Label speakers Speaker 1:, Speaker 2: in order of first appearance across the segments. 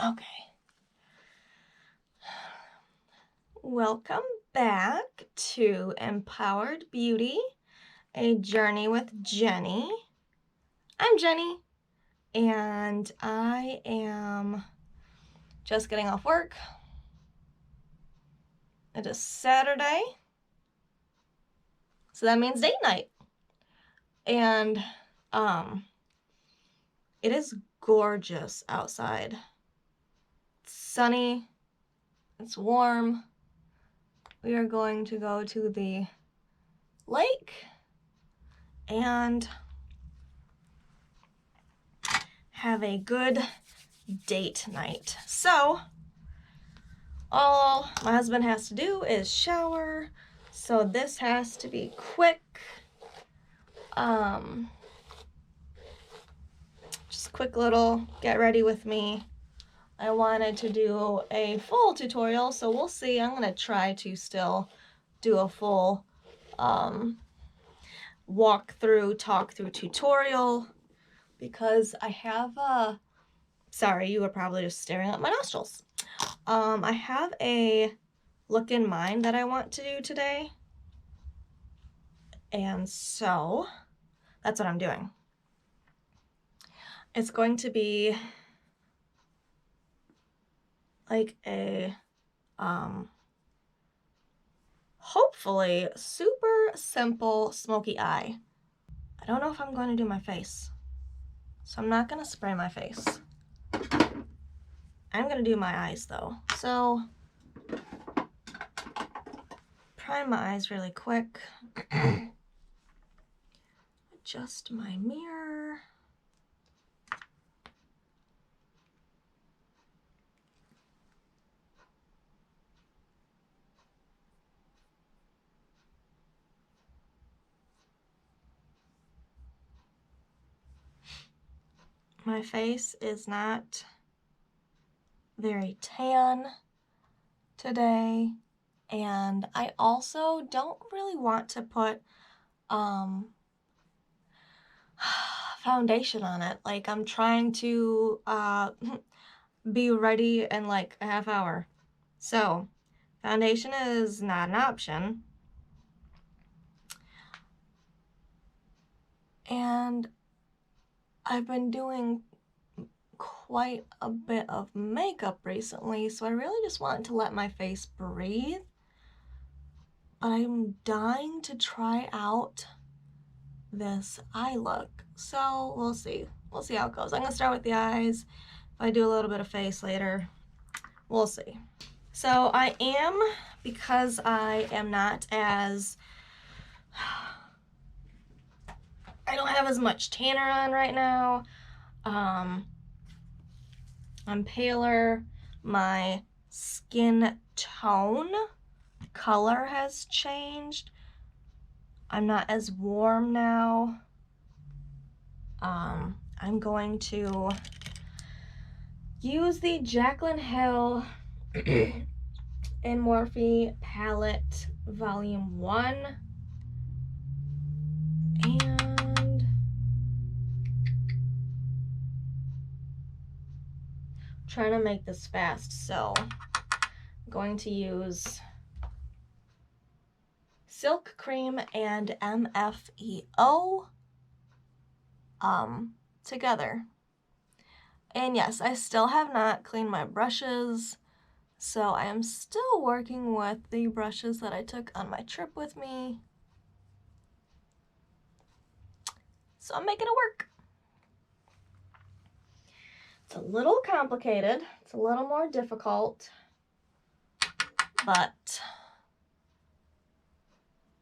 Speaker 1: Okay. Welcome back to Empowered Beauty, a journey with Jenny. I'm Jenny, and I am just getting off work. It is Saturday, so that means date night. And it is gorgeous outside. It's sunny, it's warm. We are going to go to the lake and have a good date night. So all my husband has to do is shower, so this has to be quick. Just quick little get ready with me. I wanted to do a full tutorial, so we'll see. I'm gonna try to still do a full walk through, talk through tutorial, because I have a, sorry, you were probably just staring at my nostrils. I have a look in mind that I want to do today, and so that's what I'm doing. It's going to be like a hopefully super simple smoky eye. I don't know if I'm going to do my face, so I'm not going to spray my face. I'm going to do my eyes though. So prime my eyes really quick. Adjust my mirror. My face is not very tan today, and I also don't really want to put foundation on it. Like, I'm trying to be ready in like a half hour, so foundation is not an option. And I've been doing quite a bit of makeup recently, so I really just wanted to let my face breathe. But I'm dying to try out this eye look, so we'll see how it goes. I'm gonna start with the eyes. If I do a little bit of face later, we'll see. So I am, because I am not as, I don't have as much tanner on right now. I'm paler. My skin tone color has changed. I'm not as warm now. I'm going to use the Jaclyn Hill in Morphe palette volume 1, and trying to make this fast, so I'm going to use Silk Cream and MFEO together. And yes, I still have not cleaned my brushes, so I am still working with the brushes that I took on my trip with me. So I'm making it work. It's a little complicated, it's a little more difficult, but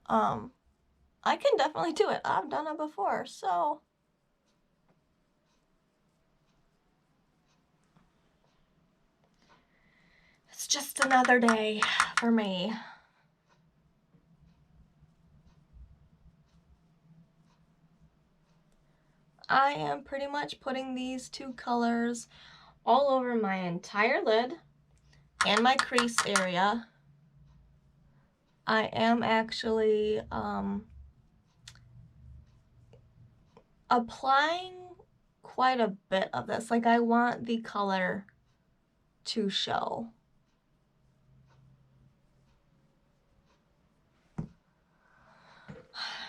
Speaker 1: I can definitely do it. I've done it before, so it's just another day for me. I am pretty much putting these two colors all over my entire lid and my crease area. I am actually applying quite a bit of this. Like, I want the color to show.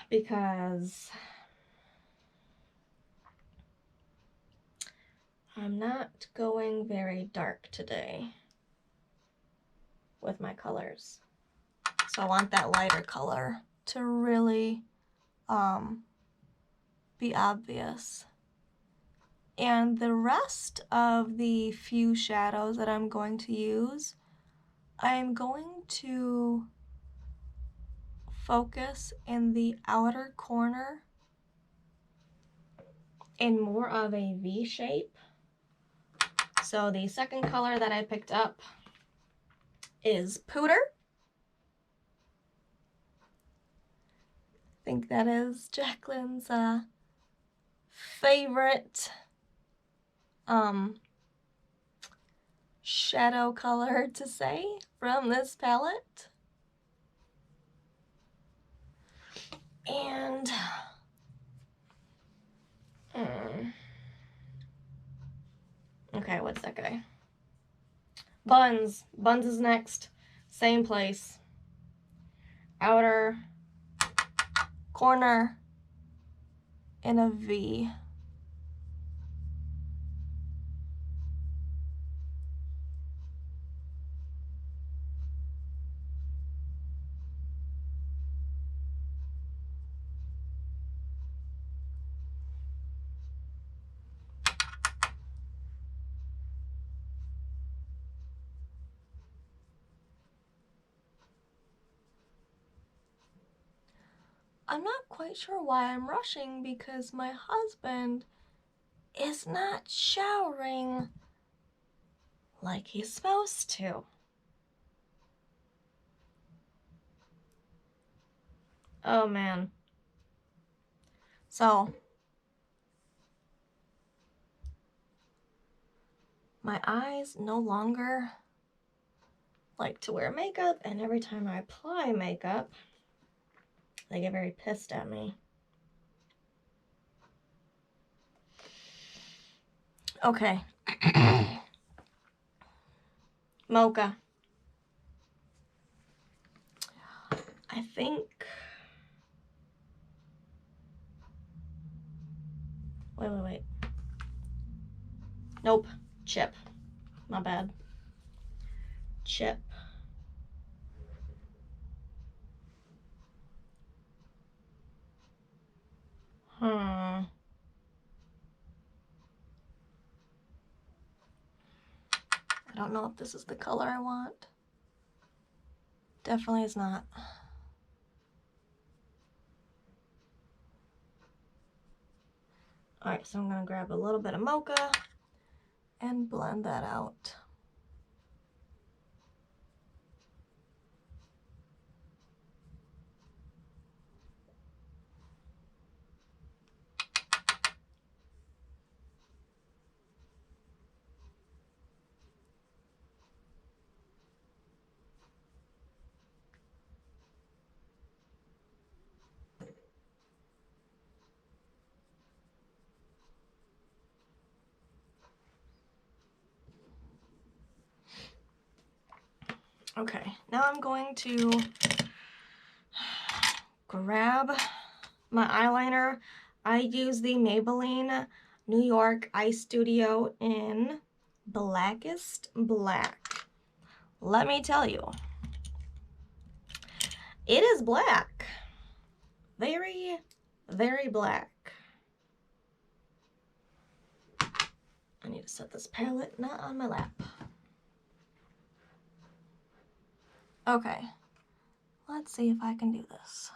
Speaker 1: Because I'm not going very dark today with my colors. So I want that lighter color to really be obvious. And the rest of the few shadows that I'm going to use, I'm going to focus in the outer corner in more of a V shape. So the second color that I picked up is Pooter. I think that is Jacqueline's favorite shadow color to say from this palette. And okay, what's that guy? Buns. Buns is next. Same place. Outer corner in a V. I'm not quite sure why I'm rushing because my husband is not showering like he's supposed to. Oh man. So, my eyes no longer like to wear makeup, and every time I apply makeup, they get very pissed at me. Okay. Mocha. I think... Wait. Nope. Chip. My bad. Chip. I don't know if this is the color I want. Definitely is not. Alright, so I'm going to grab a little bit of mocha and blend that out. Okay, now I'm going to grab my eyeliner. I use the Maybelline New York Eye Studio in Blackest Black. Let me tell you, it is black. Very, very black. I need to set this palette not on my lap. Okay, let's see if I can do this.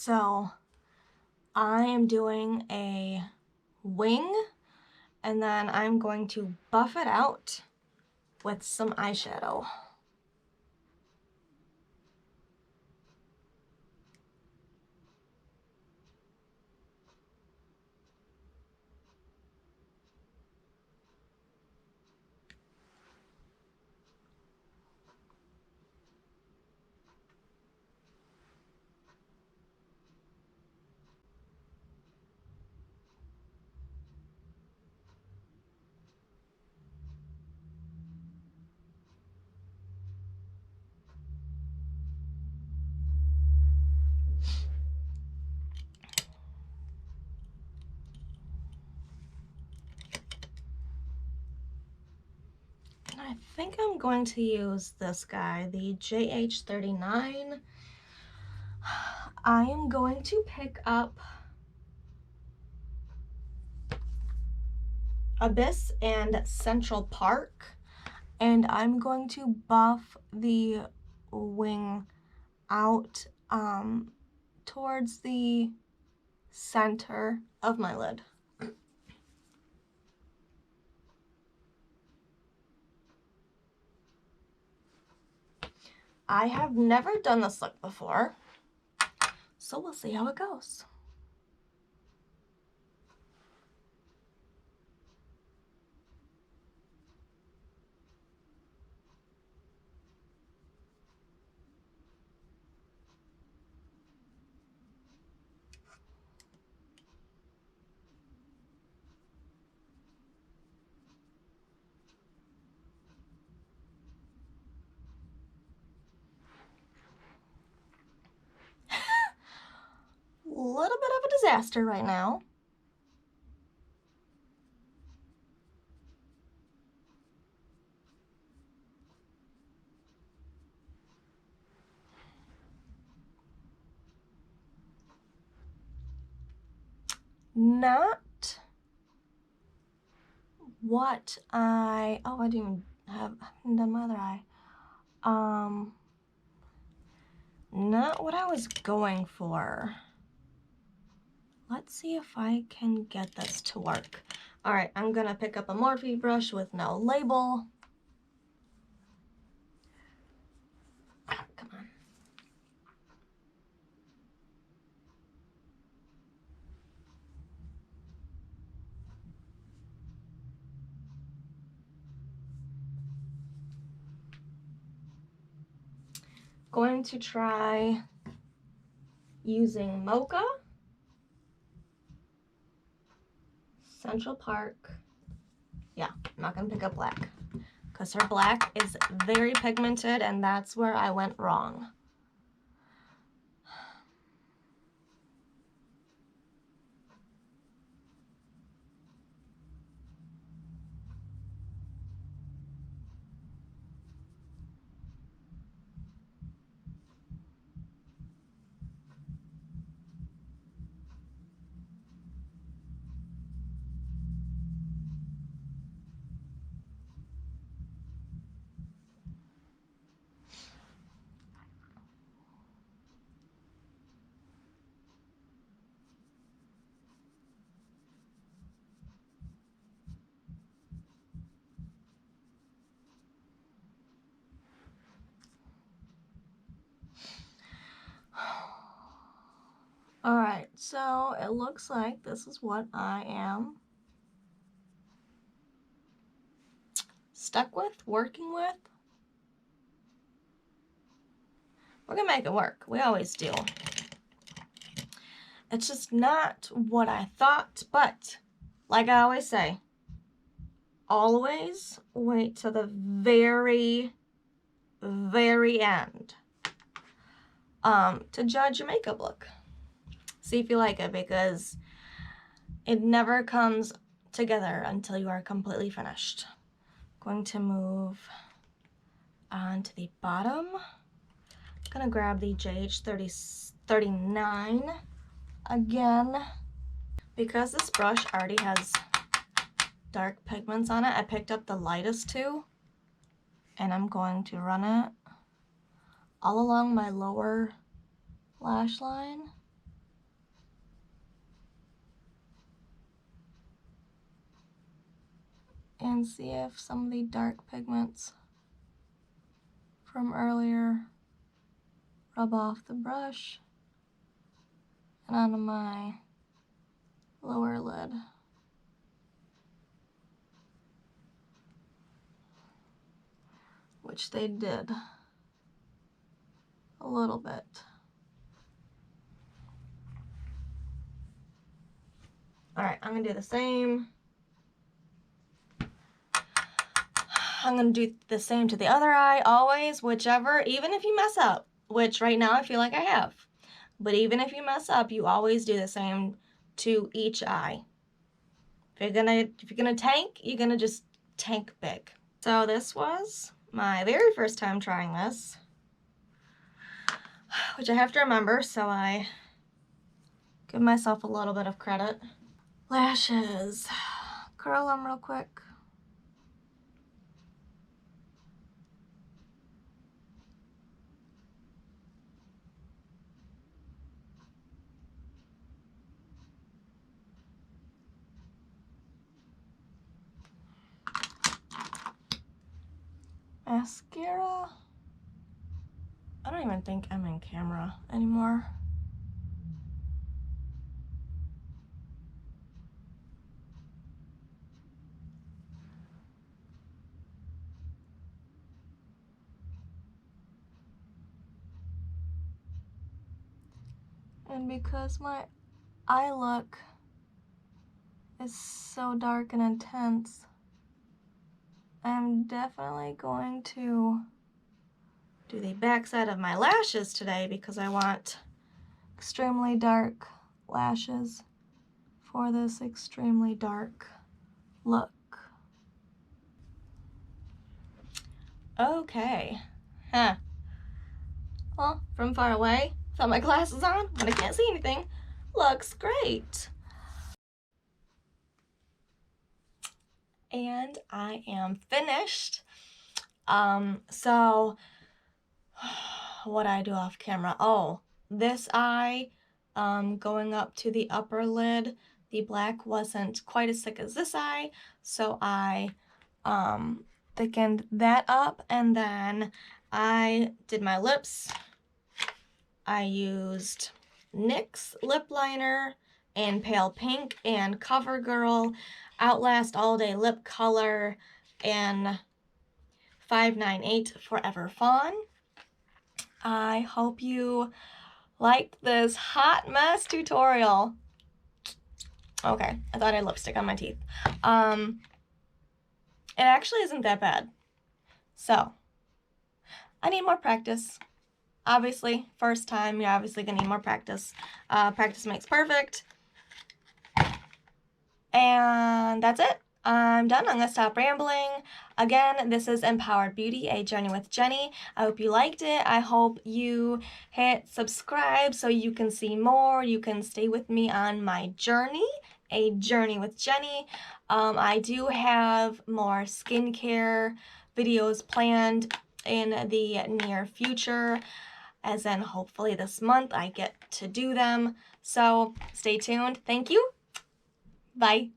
Speaker 1: So I am doing a wing, and then I'm going to buff it out with some eyeshadow. I think I'm going to use this guy, the JH39. I am going to pick up Abyss and Central Park, and I'm going to buff the wing out towards the center of my lid. I have never done this look before, so we'll see how it goes. Little bit of a disaster right now. Not what I didn't even have, I haven't done my other eye. Not what I was going for. Let's see if I can get this to work. All right, I'm gonna pick up a Morphe brush with no label. Come on. Going to try using Mocha, Central Park. Yeah, I'm not gonna pick up black because her black is very pigmented, and that's where I went wrong. All right, so it looks like this is what I am stuck with, working with. We're gonna make it work. We always do. It's just not what I thought, but like I always say, always wait to the very, very end to judge your makeup look. See if you like it, because it never comes together until you are completely finished. Going to move on to the bottom. Gonna grab the JH39 again. Because this brush already has dark pigments on it, I picked up the lightest two, and I'm going to run it all along my lower lash line. and see if some of the dark pigments from earlier rub off the brush and onto my lower lid. Which they did a little bit. All right, I'm gonna do the same. I'm gonna do the same to the other eye, always, whichever, even if you mess up, which right now I feel like I have. But even if you mess up, you always do the same to each eye. If you're gonna tank, you're gonna just tank big. So this was my very first time trying this, which I have to remember, so I give myself a little bit of credit. Lashes. Curl them real quick. Mascara. I don't even think I'm in camera anymore. And because my eye look is so dark and intense, I'm definitely going to do the backside of my lashes today because I want extremely dark lashes for this extremely dark look. Okay. Huh. Well, from far away, without my glasses on, when I can't see anything, looks great. And I am finished. So what I do off camera? Oh, this eye, going up to the upper lid, the black wasn't quite as thick as this eye, so I thickened that up, and then I did my lips. I used NYX lip liner in Pale Pink and CoverGirl Outlast All Day Lip Color in 598 Forever Fawn. I hope you liked this hot mess tutorial. Okay, I thought I had lipstick on my teeth. It actually isn't that bad. So, I need more practice. Obviously, first time, you're obviously gonna need more practice. Practice makes perfect. And that's it. I'm done. I'm gonna stop rambling. Again, this is Empowered Beauty, a journey with Jenny. I hope you liked it. I hope you hit subscribe so you can see more. You can stay with me on my journey, a journey with Jenny. I do have more skincare videos planned in the near future, as in hopefully this month I get to do them. So stay tuned. Thank you. Bye.